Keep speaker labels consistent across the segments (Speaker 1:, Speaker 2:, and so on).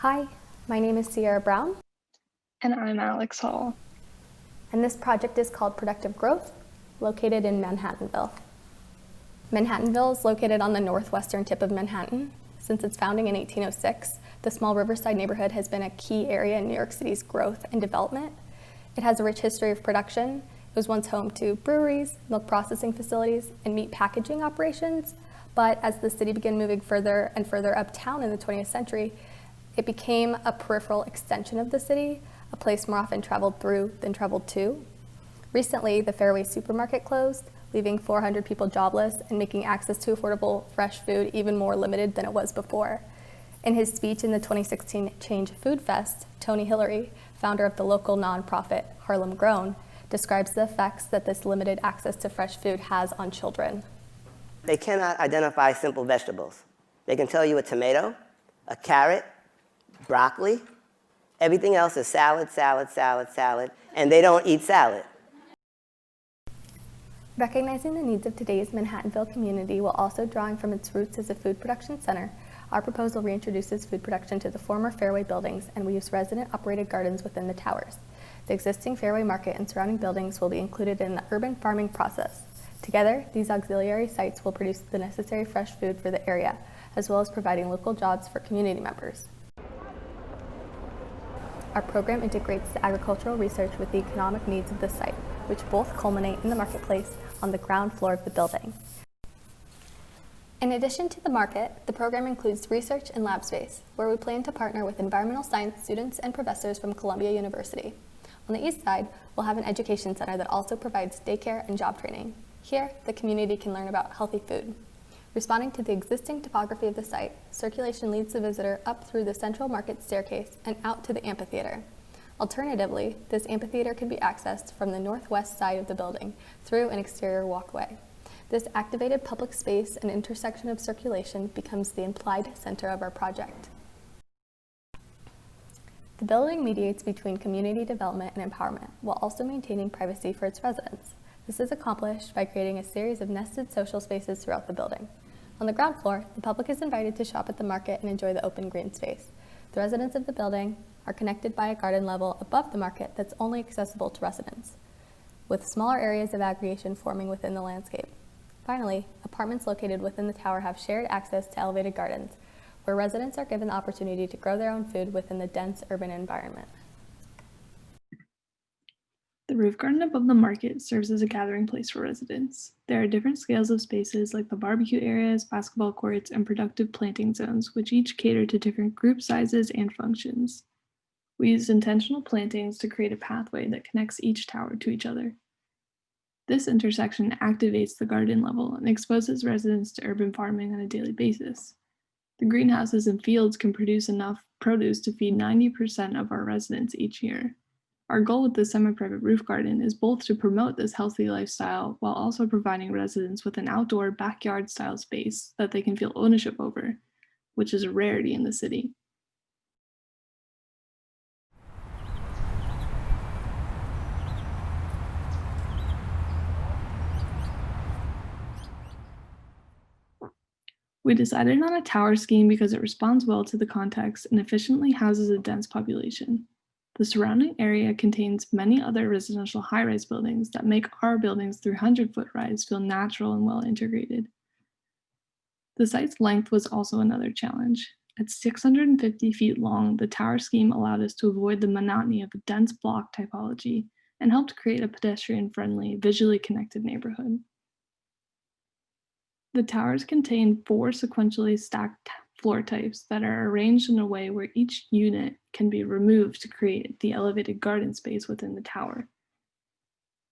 Speaker 1: Hi, my name is Sierra Brown,
Speaker 2: And I'm Alex Hall.
Speaker 1: and this project is called Productive Growth, located in Manhattanville. Manhattanville is located on the northwestern tip of Manhattan. Since its founding in 1806, the small Riverside neighborhood has been a key area in New York City's growth and development. It has a rich history of production. It was once home to breweries, milk processing facilities, and meat packaging operations. But as the city began moving further and further uptown in the 20th century, it became a peripheral extension of the city, a place more often traveled through than traveled to. Recently, the Fairway supermarket closed, leaving 400 people jobless and making access to affordable, fresh food even more limited than it was before. In his speech in the 2016 Change Food Fest, Tony Hillary, founder of the local nonprofit Harlem Grown, describes the effects that this limited access to fresh food has on children.
Speaker 3: They cannot identify simple vegetables. They can tell you a tomato, a carrot, broccoli. Everything else is salad, salad, salad, salad, and they don't eat salad.
Speaker 1: Recognizing the needs of today's Manhattanville community while also drawing from its roots as a food production center, our proposal reintroduces food production to the former Fairway buildings, and we use resident-operated gardens within the towers. The existing Fairway Market and surrounding buildings will be included in the urban farming process. Together, these auxiliary sites will produce the necessary fresh food for the area, as well as providing local jobs for community members. Our program integrates the agricultural research with the economic needs of the site, which both culminate in the marketplace on the ground floor of the building. In addition to the market, the program includes research and lab space, where we plan to partner with environmental science students and professors from Columbia University. On the east side, we'll have an education center that also provides daycare and job training. Here, the community can learn about healthy food. Responding to the existing topography of the site, circulation leads the visitor up through the central market staircase and out to the amphitheater. Alternatively, this amphitheater can be accessed from the northwest side of the building through an exterior walkway. This activated public space and intersection of circulation becomes the implied center of our project. The building mediates between community development and empowerment, while also maintaining privacy for its residents. This is accomplished by creating a series of nested social spaces throughout the building. On the ground floor, the public is invited to shop at the market and enjoy the open green space. The residents of the building are connected by a garden level above the market that's only accessible to residents, with smaller areas of aggregation forming within the landscape. Finally, apartments located within the tower have shared access to elevated gardens, where residents are given the opportunity to grow their own food within the dense urban environment.
Speaker 2: The roof garden above the market serves as a gathering place for residents. There are different scales of spaces like the barbecue areas, basketball courts, and productive planting zones, which each cater to different group sizes and functions. We used intentional plantings to create a pathway that connects each tower to each other. This intersection activates the garden level and exposes residents to urban farming on a daily basis. The greenhouses and fields can produce enough produce to feed 90% of our residents each year. Our goal with the semi-private roof garden is both to promote this healthy lifestyle while also providing residents with an outdoor backyard-style space that they can feel ownership over, which is a rarity in the city. We decided on a tower scheme because it responds well to the context and efficiently houses a dense population. The surrounding area contains many other residential high-rise buildings that make our building's 300-foot rise feel natural and well integrated. The site's length was also another challenge. At 650 feet long, the tower scheme allowed us to avoid the monotony of a dense block typology and helped create a pedestrian-friendly, visually connected neighborhood. The towers contain 4 sequentially stacked floor types that are arranged in a way where each unit can be removed to create the elevated garden space within the tower.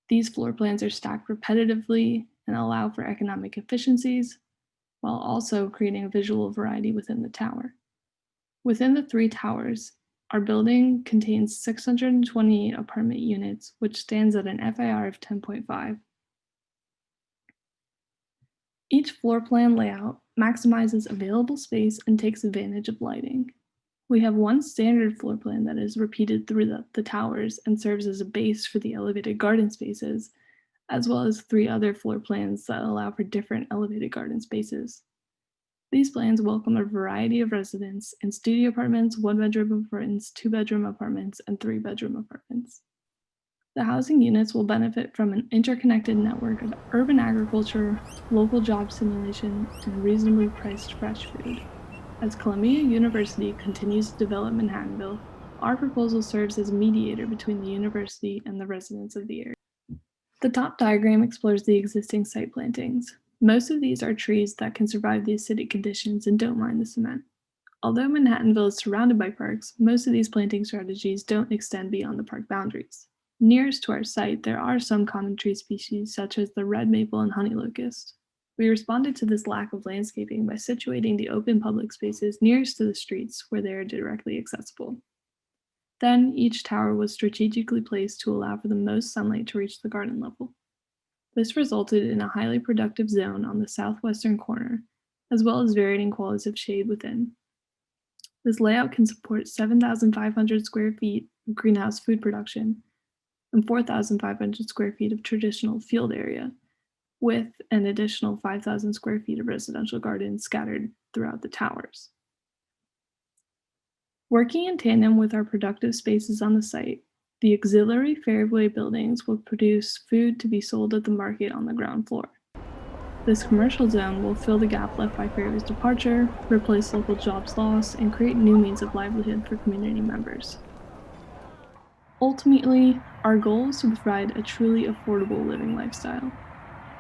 Speaker 2: These floor plans are stacked repetitively and allow for economic efficiencies, while also creating a visual variety within the tower. Within the 3 towers, our building contains 628 apartment units, which stands at an FAR of 10.5. Each floor plan layout maximizes available space and takes advantage of lighting. We have one standard floor plan that is repeated through the towers and serves as a base for the elevated garden spaces, as well as 3 other floor plans that allow for different elevated garden spaces. These plans welcome a variety of residents in studio apartments, one-bedroom apartments, two-bedroom apartments, and three-bedroom apartments. The housing units will benefit from an interconnected network of urban agriculture, local job stimulation, and reasonably priced fresh food. As Columbia University continues to develop Manhattanville, our proposal serves as a mediator between the university and the residents of the area. The top diagram explores the existing site plantings. Most of these are trees that can survive the acidic conditions and don't mind the cement. Although Manhattanville is surrounded by parks, most of these planting strategies don't extend beyond the park boundaries. Nearest to our site, there are some common tree species such as the red maple and honey locust. We responded to this lack of landscaping by situating the open public spaces nearest to the streets where they are directly accessible. Then, each tower was strategically placed to allow for the most sunlight to reach the garden level. This resulted in a highly productive zone on the southwestern corner, as well as varying qualities of shade within. This layout can support 7,500 square feet of greenhouse food production and 4,500 square feet of traditional field area, with an additional 5,000 square feet of residential gardens scattered throughout the towers. Working in tandem with our productive spaces on the site, the auxiliary fairway buildings will produce food to be sold at the market on the ground floor. This commercial zone will fill the gap left by Fairway's departure, replace local jobs lost, and create new means of livelihood for community members. Ultimately, our goal is to provide a truly affordable living lifestyle.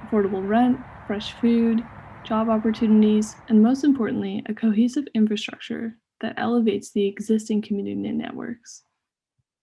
Speaker 2: Affordable rent, fresh food, job opportunities, and most importantly, a cohesive infrastructure that elevates the existing community networks.